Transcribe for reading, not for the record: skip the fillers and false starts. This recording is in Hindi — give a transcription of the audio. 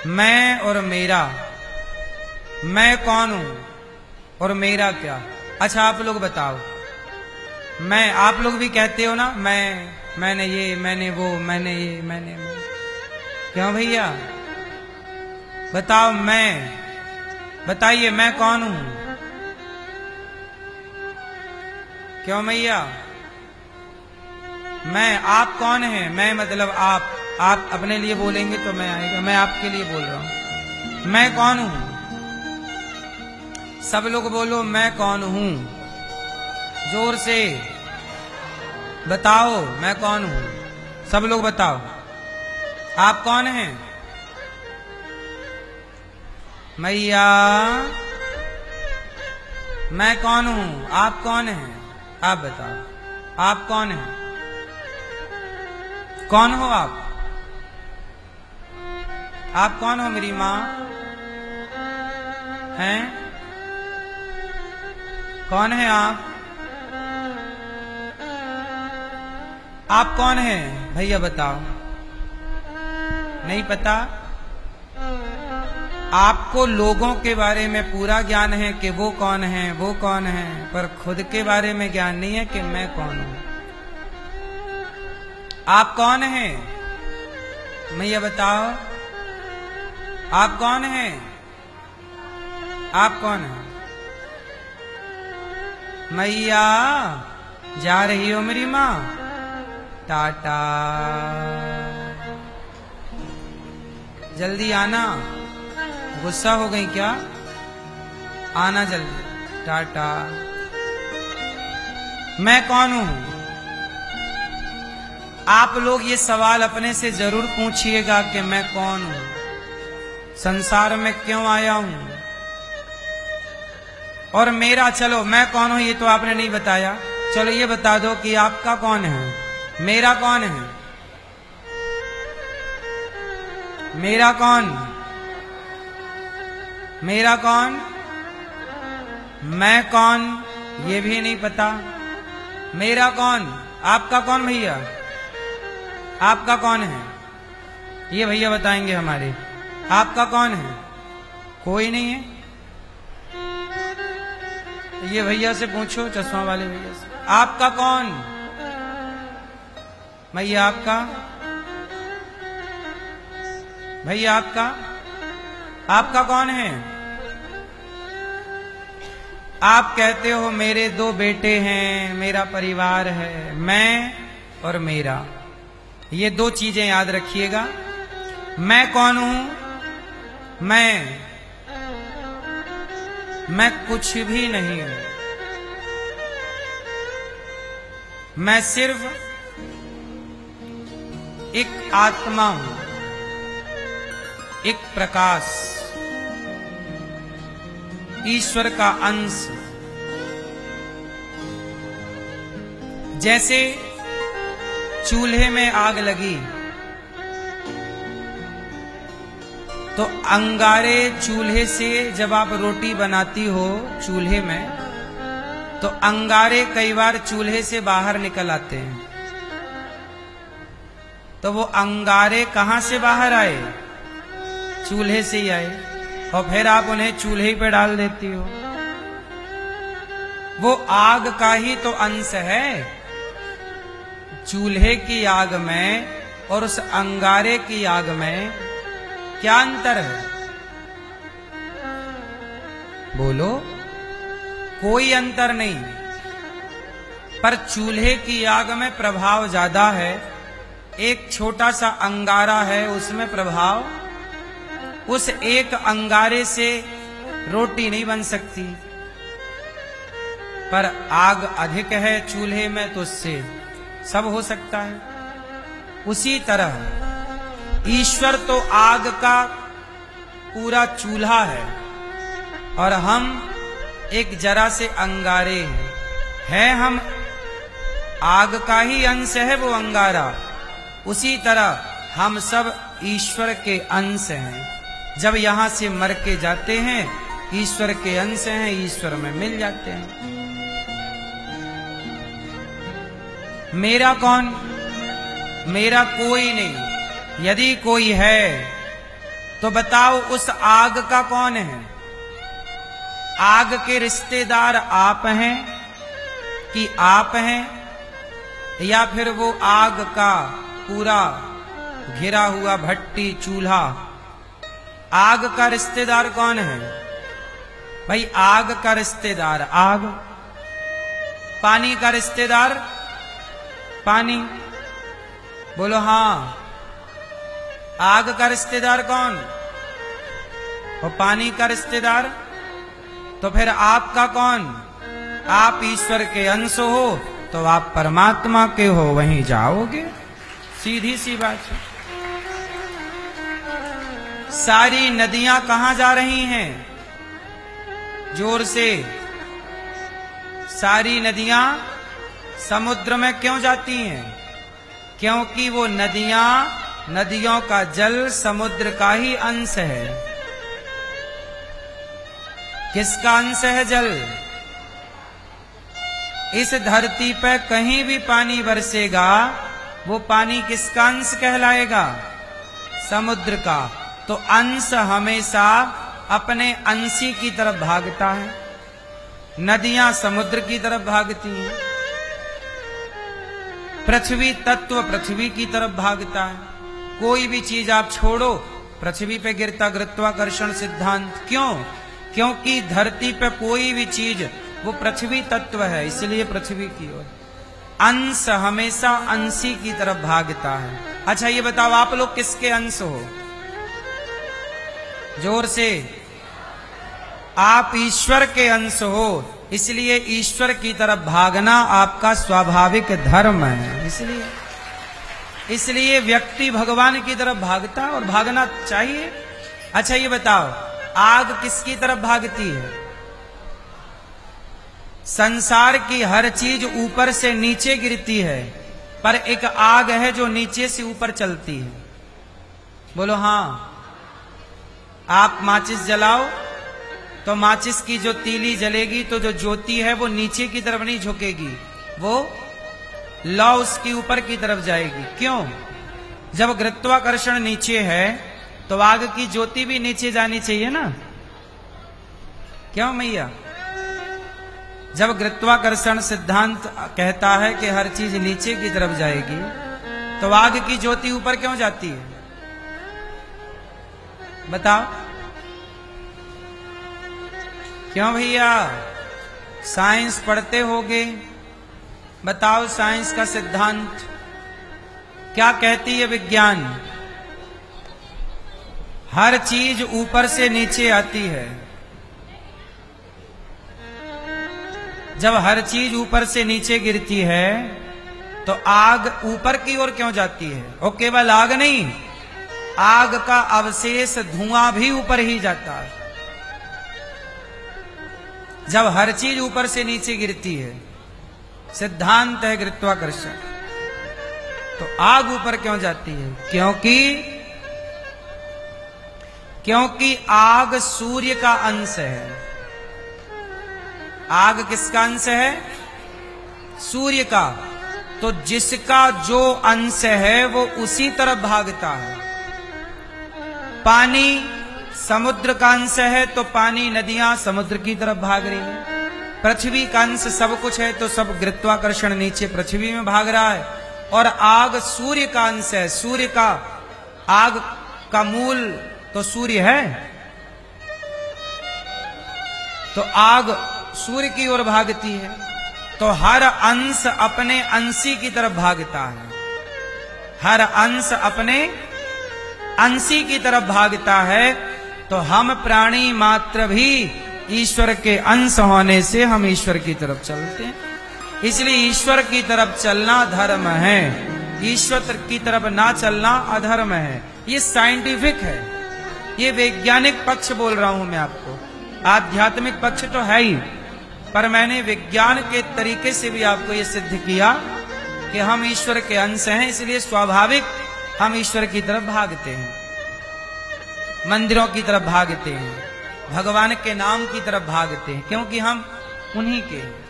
मैं और मेरा, मैं कौन हूं और मेरा क्या? अच्छा आप लोग बताओ, मैं, आप लोग भी कहते हो ना, मैंने ये, मैंने वो, मैंने ये, मैंने वो, क्यों भैया बताओ? मैं, बताइए मैं कौन हूं? क्यों भैया? मैं, आप कौन है? मैं मतलब आप अपने लिए बोलेंगे तो मैं आएगा, मैं आपके लिए बोल रहा हूं। मैं कौन हूं? सब लोग बोलो मैं कौन हूं, जोर से बताओ मैं कौन हूं। सब लोग बताओ आप कौन हैं? मैया मैं कौन हूं, आप कौन हैं? आप बताओ आप कौन हैं? कौन हो आप? आप कौन हो मेरी माँ? हैं? कौन है आप? आप कौन हैं भैया बताओ? नहीं पता? आपको लोगों के बारे में पूरा ज्ञान है कि वो कौन है, वो कौन है, पर खुद के बारे में ज्ञान नहीं है कि मैं कौन हूं। आप कौन हैं भैया बताओ? आप कौन हैं? आप कौन हैं? मैया जा रही हो मेरी माँ? टाटा, जल्दी आना। गुस्सा हो गई क्या? आना जल्दी, टाटा। मैं कौन हूं? आप लोग ये सवाल अपने से जरूर पूछिएगा कि मैं कौन हूं, संसार में क्यों आया हूं, और मेरा, चलो मैं कौन हूं ये तो आपने नहीं बताया, चलो ये बता दो कि आपका कौन है, मेरा कौन है? मेरा कौन? मेरा कौन? मैं कौन ये भी नहीं पता। मेरा कौन? आपका कौन भैया? आपका कौन है ये भैया बताएंगे हमारे। आपका कौन है? कोई नहीं है। ये भैया से पूछो, चश्मा वाले भैया से, आपका कौन भैया? आपका भैया, आपका कौन है? आप कहते हो मेरे 2 बेटे हैं, मेरा परिवार है, मैं और मेरा। ये 2 चीजें याद रखिएगा। मैं कौन हूं? मैं कुछ भी नहीं हूं। मैं सिर्फ एक आत्मा हूं, एक प्रकाश, ईश्वर का अंश। जैसे चूल्हे में आग लगी तो अंगारे चूल्हे से, जब आप रोटी बनाती हो चूल्हे में, तो अंगारे कई बार चूल्हे से बाहर निकल आते हैं। तो वो अंगारे कहां से बाहर आए? चूल्हे से ही आए, और फिर आप उन्हें चूल्हे पे डाल देती हो। वो आग का ही तो अंश है। चूल्हे की आग में और उस अंगारे की आग में क्या अंतर है? बोलो। कोई अंतर नहीं, पर चूल्हे की आग में प्रभाव ज्यादा है। एक छोटा सा अंगारा है, उसमें प्रभाव, उस एक अंगारे से रोटी नहीं बन सकती, पर आग अधिक है चूल्हे में तो उससे सब हो सकता है। उसी तरह ईश्वर तो आग का पूरा चूल्हा है और हम एक जरा से अंगारे हैं। हम आग का ही अंश है वो अंगारा। उसी तरह हम सब ईश्वर के अंश हैं। जब यहां से मर के जाते हैं, ईश्वर के अंश हैं, ईश्वर में मिल जाते हैं। मेरा कौन? मेरा कोई नहीं। यदि कोई है तो बताओ उस आग का कौन है? आग के रिश्तेदार आप हैं कि आप हैं, या फिर वो आग का पूरा घिरा हुआ भट्टी चूल्हा? आग का रिश्तेदार कौन है भाई? आग का रिश्तेदार आग। पानी का रिश्तेदार पानी। बोलो हाँ। आग का रिश्तेदार कौन? और पानी का रिश्तेदार? तो फिर आपका कौन? आप ईश्वर के अंश हो तो आप परमात्मा के हो, वहीं जाओगे। सीधी सी बात है। सारी नदियां कहां जा रही हैं? जोर से। सारी नदियां समुद्र में क्यों जाती हैं? क्योंकि वो नदियों का जल समुद्र का ही अंश है। किसका अंश है जल? इस धरती पे कहीं भी पानी बरसेगा, वो पानी किसका अंश कहलाएगा? समुद्र का। तो अंश हमेशा अपने अंशी की तरफ भागता है। नदियां समुद्र की तरफ भागती हैं। पृथ्वी तत्व पृथ्वी की तरफ भागता है। कोई भी चीज आप छोड़ो, पृथ्वी पे गिरता गुरुत्वाकर्षण सिद्धांत। क्यों? क्योंकि धरती पे कोई भी चीज वो पृथ्वी तत्व है, इसलिए पृथ्वी की ओर। अंश हमेशा अंशी की तरफ भागता है। अच्छा ये बताओ, आप लोग किसके अंश हो? जोर से। आप ईश्वर के अंश हो, इसलिए ईश्वर की तरफ भागना आपका स्वाभाविक धर्म है। इसलिए व्यक्ति भगवान की तरफ भागता और भागना चाहिए। अच्छा ये बताओ, आग किसकी तरफ भागती है? संसार की हर चीज ऊपर से नीचे गिरती है, पर एक आग है जो नीचे से ऊपर चलती है। बोलो हाँ। आप माचिस जलाओ तो माचिस की जो तीली जलेगी तो जो ज्योति है वो नीचे की तरफ नहीं झुकेगी, वो लौ उसकी ऊपर की तरफ जाएगी। क्यों? जब गुरुत्वाकर्षण नीचे है तो आग की ज्योति भी नीचे जानी चाहिए ना। क्यों मैया? जब गुरुत्वाकर्षण सिद्धांत कहता है कि हर चीज नीचे की तरफ जाएगी, तो आग की ज्योति ऊपर क्यों जाती है? बताओ क्यों भैया? साइंस पढ़ते होगे, बताओ साइंस का सिद्धांत क्या कहती है? विज्ञान हर चीज ऊपर से नीचे आती है। जब हर चीज ऊपर से नीचे गिरती है तो आग ऊपर की ओर क्यों जाती है? और केवल आग नहीं, आग का अवशेष धुआं भी ऊपर ही जाता है। जब हर चीज ऊपर से नीचे गिरती है, सिद्धांत है गुरुत्वाकर्षण, तो आग ऊपर क्यों जाती है? क्योंकि आग सूर्य का अंश है। आग किसका अंश है? सूर्य का। तो जिसका जो अंश है वो उसी तरफ भागता है। पानी समुद्र का अंश है तो पानी, नदियां समुद्र की तरफ भाग रही है। पृथ्वी का अंश सब कुछ है तो सब गुरुत्वाकर्षण नीचे पृथ्वी में भाग रहा है। और आग सूर्य का अंश है। सूर्य का, आग का मूल तो सूर्य है, तो आग सूर्य की ओर भागती है। तो हर अंश अपने अंशी की तरफ भागता है। हर अंश अपने अंशी की तरफ भागता है। तो हम प्राणी मात्र भी ईश्वर के अंश होने से हम ईश्वर की तरफ चलते हैं। इसलिए ईश्वर की तरफ चलना धर्म है, ईश्वर की तरफ ना चलना अधर्म है। ये साइंटिफिक है, ये वैज्ञानिक पक्ष बोल रहा हूं मैं आपको। आध्यात्मिक पक्ष तो है ही, पर मैंने विज्ञान के तरीके से भी आपको ये सिद्ध किया कि हम ईश्वर के अंश हैं, इसलिए स्वाभाविक हम ईश्वर की तरफ भागते हैं, मंदिरों की तरफ भागते हैं, भगवान के नाम की तरफ भागते हैं, क्योंकि हम उन्हीं के हैं।